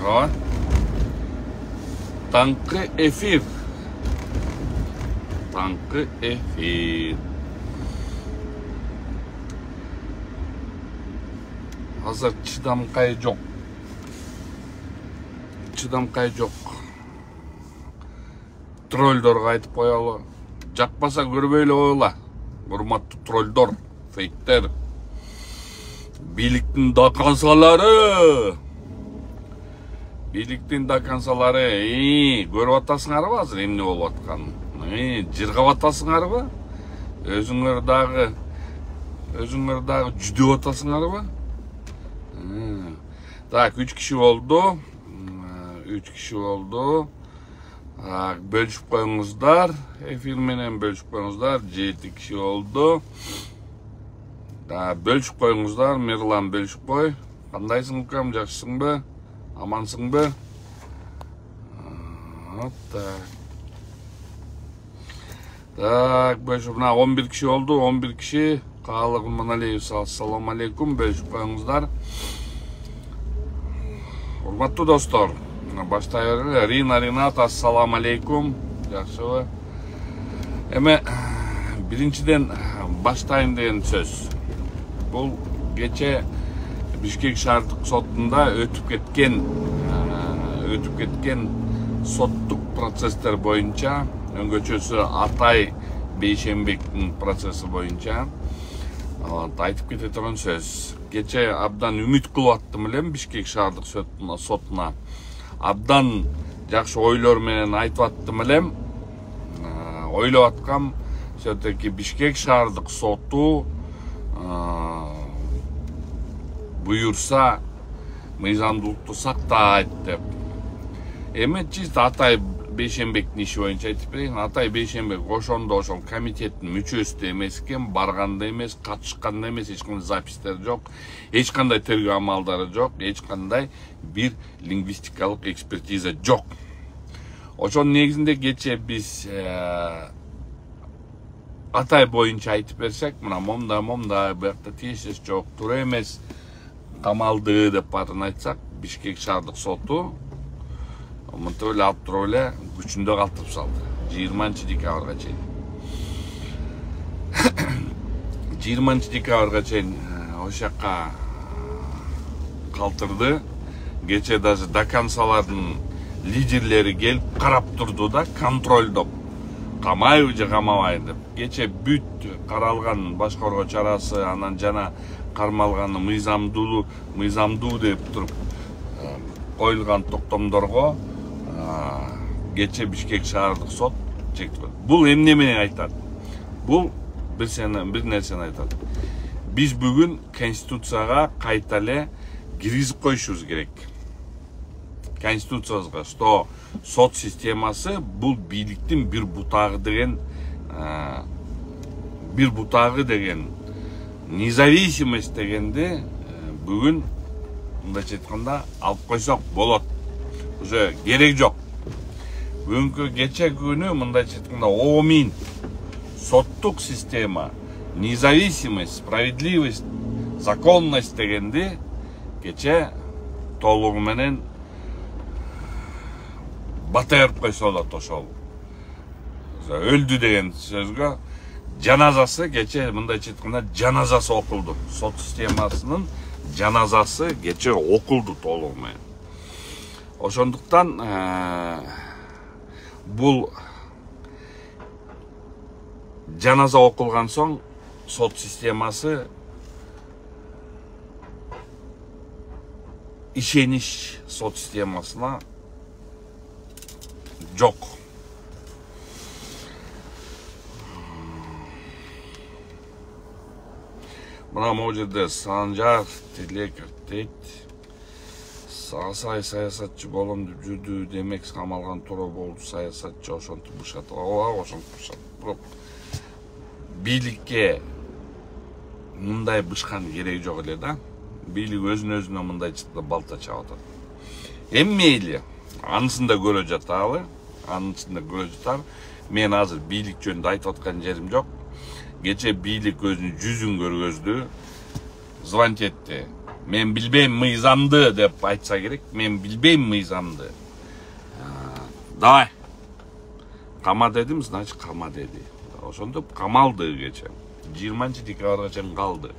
Ооба. Таңкы эфир. Таңкы эфир. Азыр чыдамкай жок. Чыдамкай жок. Троллдорго айтып коелу. Жакпаса көрбөй эле койгула. Урматтуу троллдор, фейктер. Бийликтин дакансалары. Бийликтин дакансалары. Көрүп атасыңарбы азыр эмне болуп атканын? Жыргап атасыңарбы? Өзүңөр дагы жүдөп атасыңарбы? Так, 3 киши болду. 3 киши болду. Бөлүшүп коюңуздар. Эфир менен бөлүшүп коюңуздар. 7 киши болду. Бөлүшүп коюңуздар. Мирлан бөлүшүп кой. Кандайсың укам? Жакшысыңбы? Амансыңбы? Так, бөлүшүп, 11 киши болду. 11 киши. Каалы Кулманалиев, ассаламу алейкум. Бөлүшүп коюңуздар. Урматтуу достор, баштайлы. Ринат, ассаламу алейкум. Жакшыбы? Эме биринчиден баштайын деген сөз. Бул кече Бишкек шаардык сотунда өтүп кеткен соттук процесстер боюнча, өңгөчөсү Атай Бейшенбектин процесси боюнча айтып кете турган сөз. Кече абдан үмүт кылып аттым элем Бишкек шаардык сотуна. Абдан жакшы ойлор менен айтып аттым элем. Ойлоп аткам, все-таки Бишкек шаардык соту буюрса мыйзамдуулукту сактайт деп. Эми чист Атай Бейшенбектин иши боюнча айтып берейин. Атай Бейшенбек ошондо ошол комитеттин мүчөсү да эмес экен, барганда эмес, катышканда эмес, эч кандай запистер жок, эч кандай тергөө амалдары жок, эч кандай бир лингвистикалык экспертиза жок. Ошонун негизинде кече биз Атай боюнча айтып берсек, мына момда, буякта тиешеси жок, туура эмес, камалды деп баарын айтсак, Бишкек шаардык соту мынтип эле алып туруп эле күчүндө калтырып салды. 20-декабрга чейин. 20-декабрга чейин ошол жакка калтырды. Кече даже дакансалардын лидерлери келип карап турду да, контролдоп. Камайбы же камабайбы деп. Кече бүт каралган башкаруу чарасы, анан жана кармалганы мыйзамдуу деп туруп коюлган токтомдорго кече Бишкек шаардык сот чектеп. Бул эмне менен айтат? Бул бир нерсени айтат. Биз бүгүн Конституцияга кайта эле киргизип коюшубуз керек. Конституциябызга, что сот системасы бул бийликтин бир бутагы деген независимость дегенди бүгүн мындайча айтканда алып койсок болот. Уже керек жок. Бүгүнкү кече күнү мындайча айтканда омин соттук система, независимость, справедливость, законность дегенди кече толугу менен батырып койсо болот. Ошол өлдү деген сөзгө жаназасы кече мындайча айтканда жаназасы окулду. Сот системасынын жаназасы кече окулду толугу менен. Ошондуктан бул жаназа окулган соң сот системасы ишенич сот системасына жок. Мына могу жерде Санжар Тилеков дейт. Саясатчы болом деп жүрдү, демек камалган туура болду, саясатчы ошентип бушат. Ооба, ошентип бушат. Бирок бийликке мындай бышкан кереги жок эле да. Бийлик өзүнө мындай чыкты балта чаап атат. Эми мейли, анысын да көрө жатабы? Анысын да көрө жатар. Мен азыр бийлик жөнүндө айтып аткан жерим жок. Кече бийлик өзүнүн жүзүн көргөздү, звонить этти. Мен билбейм мыйзамды деп айтса керек. Мен билбейм мыйзамды. Давай. Кама дедим, значит кама деди. Ошондоп камалды кече. 20-декабрга чейин калды.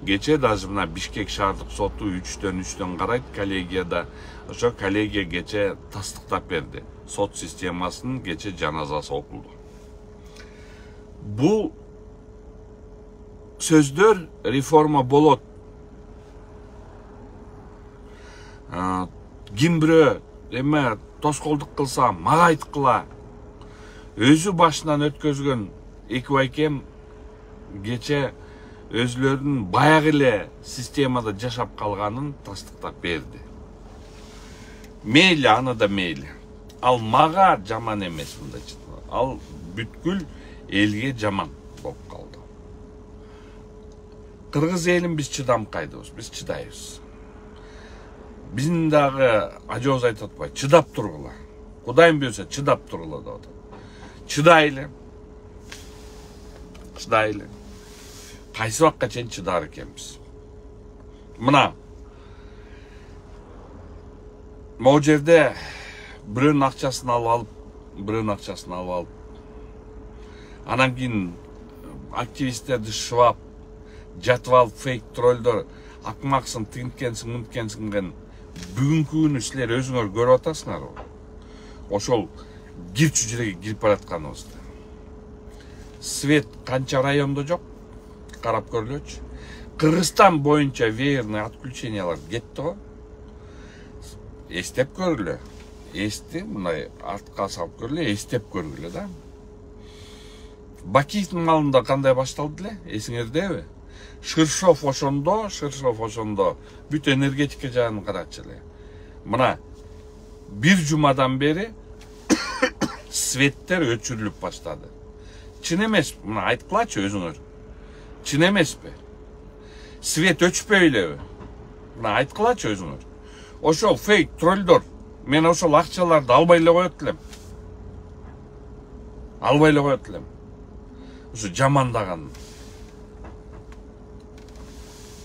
Кече даже мына Бишкек шаардык соту 3-3 карайт коллегияда. Ошо коллегия кече тастыктап берди. Сот системасынын кече жаназасы окулду. Бул сөздөр реформа болот. Ким бирөө эме тоскоолдук кылса, мага айткыла. Өзү башынан өткөзгөн эки байкем кече өзлөрүнүн баягы эле системада жашап калганын тастыктап берди. Мейли, аны да мейли. Ал мага жаман эмес мындайча. Ал бүткүл элге жаман болуп калды. Кыргыз элин биз чыдамкайдыбыз, биз чыдайбыз. Биздин дагы ажообуз айтып атпайбы, чыдап тургула. Кудайым буюрса чыдап тургула деп атат. Чыдайлы. Чыдайлы. Кайсы убакка чейин чыдар экенбиз. Мына могу жерде бирөөнүн акчасын алып алып, анан кийин активисттерди шыбап, жатып алып фейк троллдор акмаксың, тинткенсиң, мынткенсиң деген бүгүнкү күнү силер өзүңөр көрүп атасыңарбы? Ошол кирчү жерге кирип баратканыбызды. Свет канча райондо жок? Карап көрүлөчү. Кыргызстан боюнча веерный отключениялар кетти го. Эстеп көргүлө. Эсти, мындай артка салып көргүлө, эстеп көргүлө да. Бакиевдин малында кандай башталды эле? Эсиңердеби? Шыршов ошондо бүт энергетика жагын карачы эле. Мына бир жумадан бери светтер өчүрүлүп баштады. Чын эмес, мына айткылачы өзүңөр. Чын эмеспи? Свет өчпөй элеби? Мына айткылачы өзүңөр. Ошол фейк троллдор, мен ошол акчаларды албай эле коет элем. Ошо жамандаган.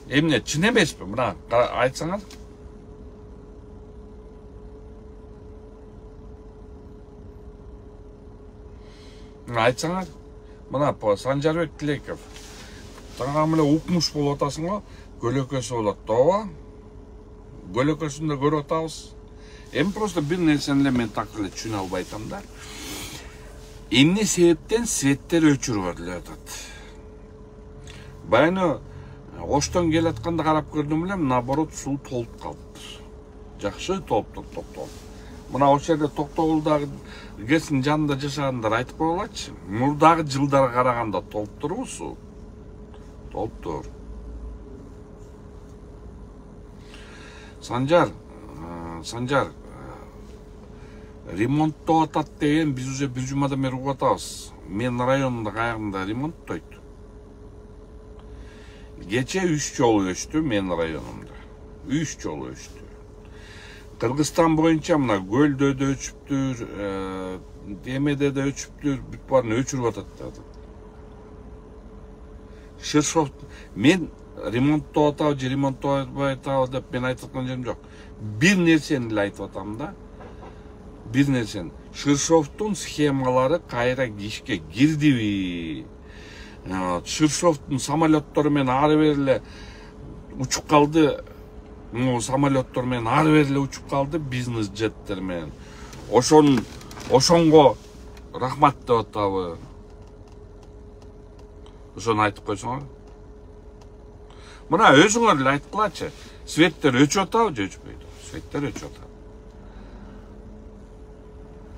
Эмне чын эмеспи? Мына айтсаңар. Айтсаңар. Мына Санжарбек Тилеков. Таңам эле укмуш болуп атасың го, көлөкөсү болот тоо. Көлөкөсүн да көрүп атабыз. Эми просто бир нерсени эле мен так эле түшүнө албай атам да. Эмне себептен светтер өчүрүп атат? Баягы Оштон келатканда карап көрдүм эле, наоборот суу толуп калыптыр. Жакшы толуптур, токтолуп. Мына ошол жерде Токтогулдагы ГЭСтин жанында жашагандар айтып койгулачы. Мурдагы жылдарга караганда толуптурбу суу? Толуптур. Санжар, ремонттоп атат деген биз уже бир жумадан бери угуп атабыз. Мен районунда каягында ремонттойт. Кече 3 жолу өчтү мен районумда. 3 жолу өчтү. Кыргызстан боюнча мына Көлдө да өчүптүр, Демеде да өчүптүр, бүт баарын өчүрүп атат. Шыршов, мен ремонттоп атабы же ремонттобой атабы деп мен айтып аткан жерим жок. Бир нерсени эле айтып атам да. Бир нерсени. Шыршовдун схемалары кайра ишке кирдиби? Шыршовдун самолеттору менен ары бери эле учуп калды. Самолеттор менен ары бери эле учуп калды, бизнес жеттер менен. Ошонго рахмат деп атабы. Ошону айтып койсоңор. Мына өзүңөр эле айткылачы. Светтер өчүп атабы же өчпөйдү? Светтер өчүп атат.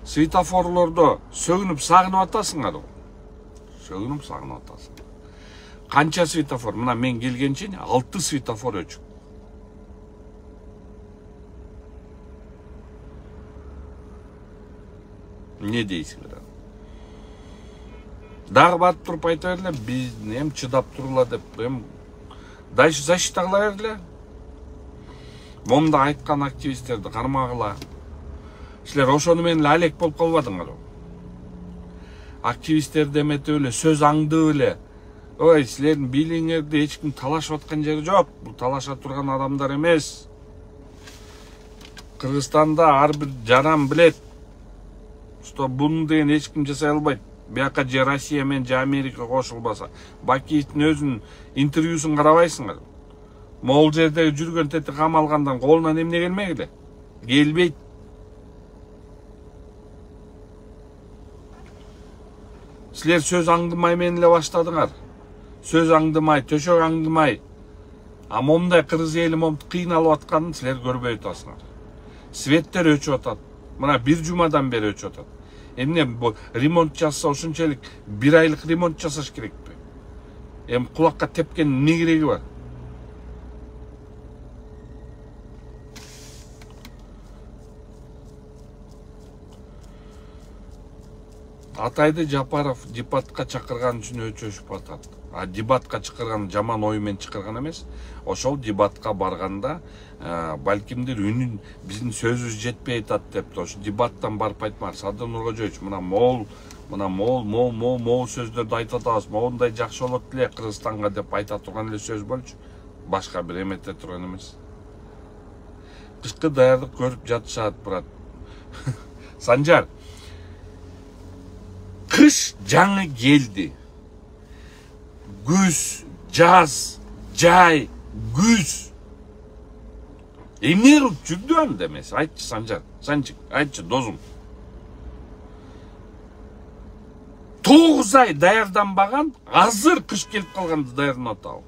Светофорлордо сөгүнүп сагынып атасыңар. Сөгүнүп сагынып атасың. Канча светофор? Мына мен келгенче 6 светофор өчүп. Не дейсиңер? Дагы барып туруп айта берле, биз эм чыдап тургула деп, эм дальше защита кыла берле. Момда айткан активисттерди кармагыла. Силер ошону менен эле алек болуп калбадыңарбы? Активисттерди эметип эле, сөз аңдып эле, ой, силердин бийлигиңерди эч ким талашып аткан жери жок. Бул талаша турган адамдар эмес. Кыргызстанда ар бир жаран билет, что буну деген эч ким жасай албайт. Бияка же Россия менен же Америка кошулбаса. Бакиевдин өзүнүн интервьюсун карабайсыңар. Могул жерде жүргөн тети камалгандан колунан эмне келмегиле? Келбейт. Силер сөз аңдымай менен эле баштадыңар. Сөз аңдымай, төшөк аңдымай. А момундай кыргыз эли момунтип кыйналып атканын силер көрбөй атасыңар. Светтер өчүп атат. Мына бир жумадан бери өчүп атат. Эмне бу ремонт жасаса ушунчалык 1 айлык ремонт жасаш керекпи? Кулакка тепкен эмне кереги бар? Атайды Жапаров дебатка чакырган үчүн өчөшүп атат. А дебатка чакырган жаман ой менен чакырган эмес. Ошол дебатка барганда балкимдир үнүн биздин сөзүбүз жетпей атат деп, ошо дебаттан барып айтмар. Садыр Нуркожоевич, мына мол сөздөрдү айтып атабыз. Моундай жакшы болот эле Кыргызстанга деп айта турган эле сөз болчу. Башка бир эмете турган эмес. Кышкы даярдык көрүп жатышат, брат. Санжар, кыш жаңы келди. Күз, жаз, жай, күз. Эмне кылып жүрдү анда эмес? Айтчы Санжар, Санчик, айтчы досум. 9 ай даярданбаган, азыр кыш келип калганды даярданып атабы.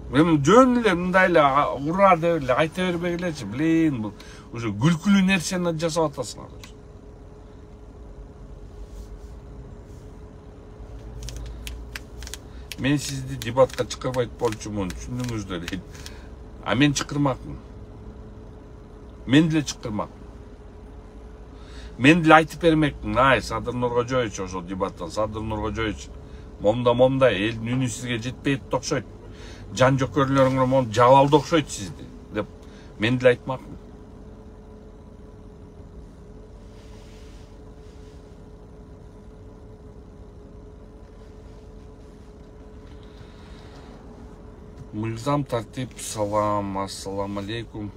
Мен жөн эле мындай эле ура деп эле айта бербегилечи. Блин, бул уже күлкүлүү нерсени жасап атасыңар. Мен сизди дебатка чакырбайт болчумун, түшүндүңүздөр дейт. А мен чакырмакмын. Мен деле чакырмакмын. Мен деле айтып бермекмин. Ай, Садыр Нуркожоевич ошол дебаттан, Садыр Нуркожоевич, момда элдин үнү сизге жетпейт окшойт. Жан жокөрлөрүңөр мону жабалды окшойт сизди деп мен деле айтмакмын. Мырзам тартип, салам, ассаламу алейкум.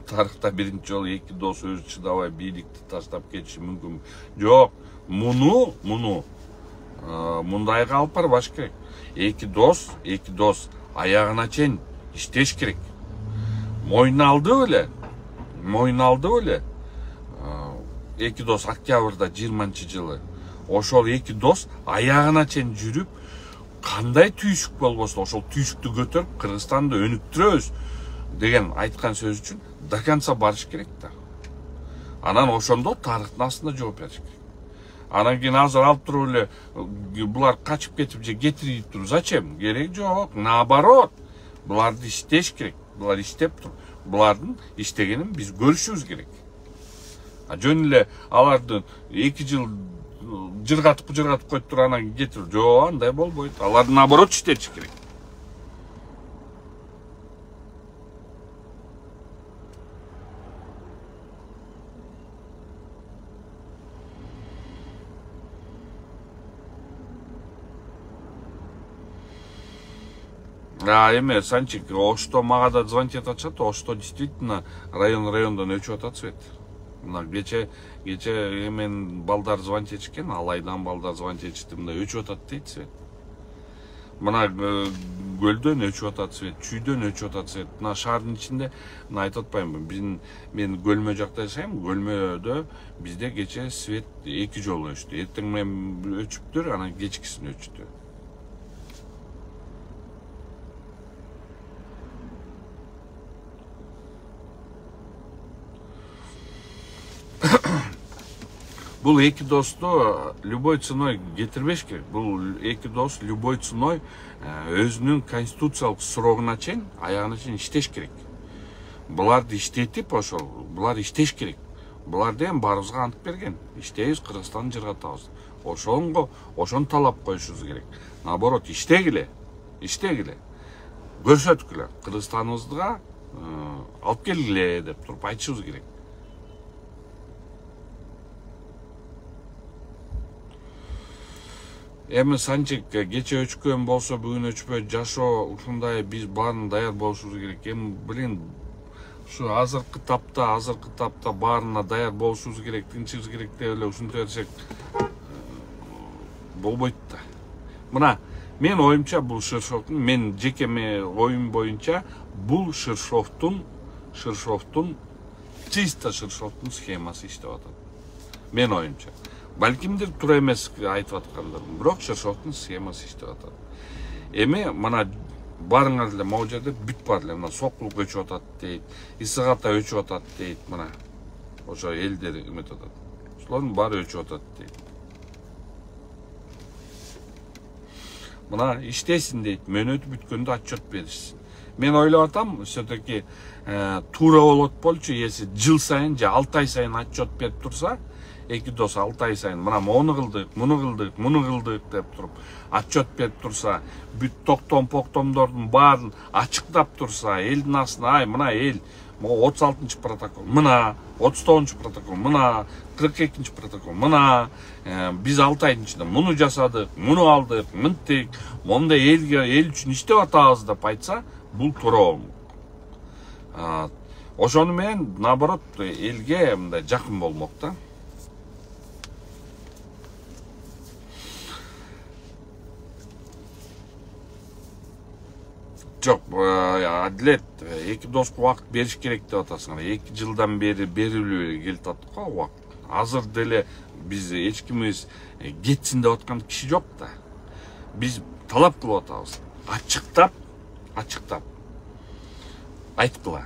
Тарыхта биринчи жолу эки дос өзү чыдабай бийликти таштап кетиши мүмкүн. Жок, мундайга алып барбаш керек. Эки дос аягына чейин иштеш керек. Мойнуна алды беле. Эки дос октябрда 20-жылы. Ошол эки дос аягына чейин жүрүп, кандай түйшүк болбосун ошол түйшүктү көтөрүп Кыргызстанды өнүктүрөбүз деген айткан сөз үчүн до конца барыш керек да. Анан ошондо тарыхтын астында жооп бериш керек. Анан кийин азыр алып туруп эле булар качып кетип же кетирип туруп зачем? Керек жок. Наоборот, буларды иштеш керек. Булар иштеп туруп, булардын иштегенин биз көрүшүбүз керек. Жөн эле аларды 2 жыл жыргатып коюп туруп анан кетирип, жок, андай болбойт. Аларды наоборот иштетиш керек. Эме, Санчик, Ошто мага да звонить атышат, Ошто действительно райондон өчүп атат свет. Мына кече эмен балдар звонить этишкен, Алайдан балдар звонить этишти, мына өчүп атат дейт свет. Мына көлдөн өчүп атат свет, чүйдөн өчүп атат свет. Мына шаардын ичинде, мына айтып атпаймынбы, мен Көлмө жакта жашайм, Көлмөдө бизде кече свет 2 жолу өчтү. Эртең менен өчүптүр, анан кечкисин өчтү. Бул эки досту любой ценой кетирбеш керек. Бул эки дос любой ценой өзүнүн конституциялык срогуна чейин, аягына чейин иштеш керек. Буларды иштетип ошол, булар иштеш керек. Булар деген баарыбызга ант берген. Иштейбиз, Кыргызстанды жыргатабыз. Ошону талап коюшубуз керек. Наоборот, иштегиле. көрсөткүлө, Кыргызстаныбызга алып келгиле деп туруп айтышыбыз керек. Эми Санчек кече өчкөн болсо бүгүн өчпөй, жашоо ушундай, биз баарын даяр болушубуз керек. Эми билин, ушу азыркы тапта баарына даяр болушубуз керек, тынчыбыз керек деп эле ушинте берсек болбойт да. Мына мен оюмча бул Ширшовдун, мен жеке оюм боюнча бул Ширшовдун чисто Ширшовдун схемасы иштеп атат. Мен оюмча. Балкимдир туура эмес айтып аткандар, бирок Ширшовдун схемасы иштеп атат. Эми мына барыңар эле могу жерде бүт бар эле, мына сокулук өчүп атат дейт, ысык ата өчүп атат дейт, мына ошо элдер эметип атат. Ошолордун баары өчүп атат дейт. Мына иштесин дейт, мөөнөтү бүткөндө отчет беришсин. Мен ойлоп атам, все-таки туура болот болчу, если жыл сайын же 6 ай сайын отчет берип турса, эки дос 6 ай сайын мына мону кылдык, муну кылдык деп туруп отчет берип турса, бүт токтомдордун баарын ачыктап турса, элдин астына, ай мына эл, могу 36 протокол, мына 39 протокол, мына 42 протокол, мына биз 6 айдын ичинде муну жасадык, муну алдык, мынтик, мондай эл үчүн иштеп атабыз деп айтса, бул туура болмок. Ошону менен наоборот элге мындай жакын болмок да. Жок, Адилет, эки доско убакыт бериш керек деп атасыңар. 2 жылдан бери берилип келип атат го убакыт. Азыр деле биз эч кимибиз кетсин деп аткан киши жок да. Биз талап кылып атабыз. Ачыктап айткыла.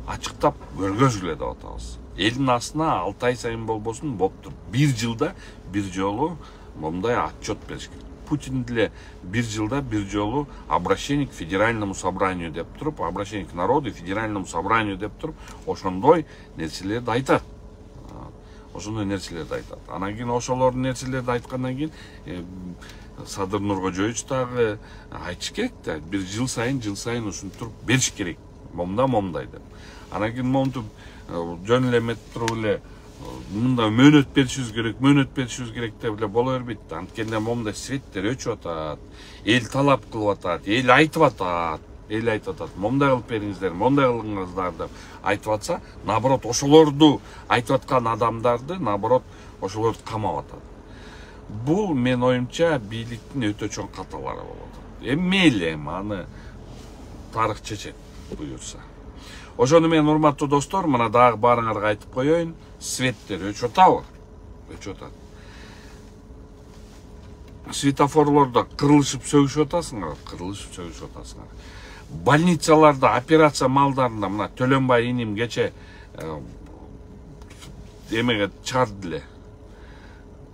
Ачыктап көргөзгүлө деп атабыз. Элдин астына 6 ай сайын болбосун, болуптур. 1 жылда бир жолу момундай отчет бериш керек. Путин деле 1 жылда бир жолу обращение к федеральному собранию деп туруп, обращение к народу и федеральному собранию деп туруп, ошондой нерселерди айтат. Анан кийин ошолордун нерселерди айткандан кийин Садыр Нуркожоевич дагы айтыш керек да, бир жыл сайын ушинтип бериш керек. Момундай деп. Анан кийин момунтип жөн эле эметип туруп эле мында мөөнөт беришибиз керек деп эле боло бербейт да. Анткенде момундай светтер өчүп атат, эл талап кылып атат, эл айтып атат, момундай кылып бериңиздер, момундай кылыңыздар деп айтып атса, наоборот ошолорду айтып аткан адамдарды наоборот ошолорду камап атат. Бул мен оюмча бийликтин өтө чоң каталары болот. Мейли, аны тарых чечет буюрса. Ошону менен урматтуу достор, мына дагы баарыңарга айтып коеюн, светтер өчүп атабы? Өчүп атат. Светофорлордо кырылышып сөгүшүп атасыңар. Больницаларда операция малдарында мына Төлөнбай иним кече эмеге чыгарды эле.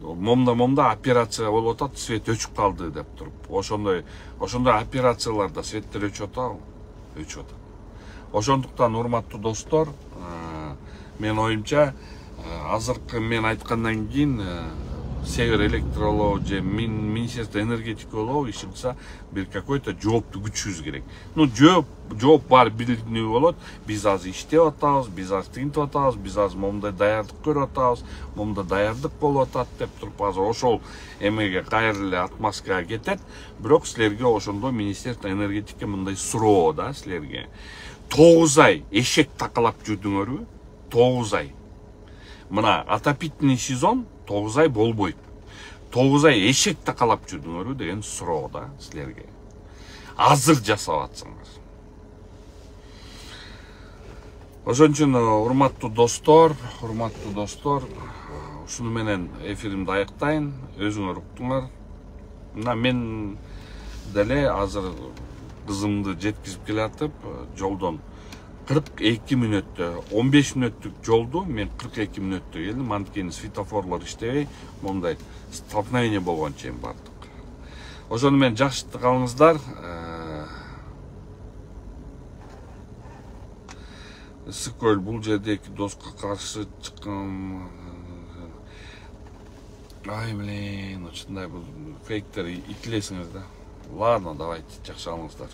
Момда операция болуп атат, свет өчүп калды деп туруп. Ошондой операцияларда светтер өчүп атабы? Өчүп атат. Ошондуктан урматтуу достор, мен азыркы мен айткандан кийин Север Электролоо же Министерство энергетики болобу иш кылса, бир какой-то жоопту күтүшүбүз керек. Жооп бар билинүү болот. Биз азыр иштеп атабыз, биз азыр тигинтип атабыз, биз азыр момундай даярдык көрүп атабыз, момундай даярдык болуп атат деп туруп азыр ошол эмеге кайра эле отмазкага кетет. Бирок силерге ошондо Министерство энергетики мындай суроо да силерге. 9 ай эшек такалап жүрдүңөрбү? 9 ай. Мына отопительный сезон 9 ай болбойт. 9 ай эшек такалап жүрдүңөрбү деген суроо да силерге. Азыр жасап атсаңар. Ошон үчүн урматтуу достор, ушуну менен эфиримди аяктайын. Өзүңөр уктуңар. Мына мен деле азыр кызымды жеткизип келатып, жолдон 42 мүнөттө, 15 мүнөттүк жолду мен 42 мүнөттө келдим. Анткени светофорлор иштебей, момундай столкновение болгон чейин бардык. Ошону менен жакшы калыңыздар. Ысык-көл бул жерде эки доска каршы чыккан. Ай, блин, ушундай бул фейктер итилесиңиз да. Ладно, давайте, жакшы калыңыздар.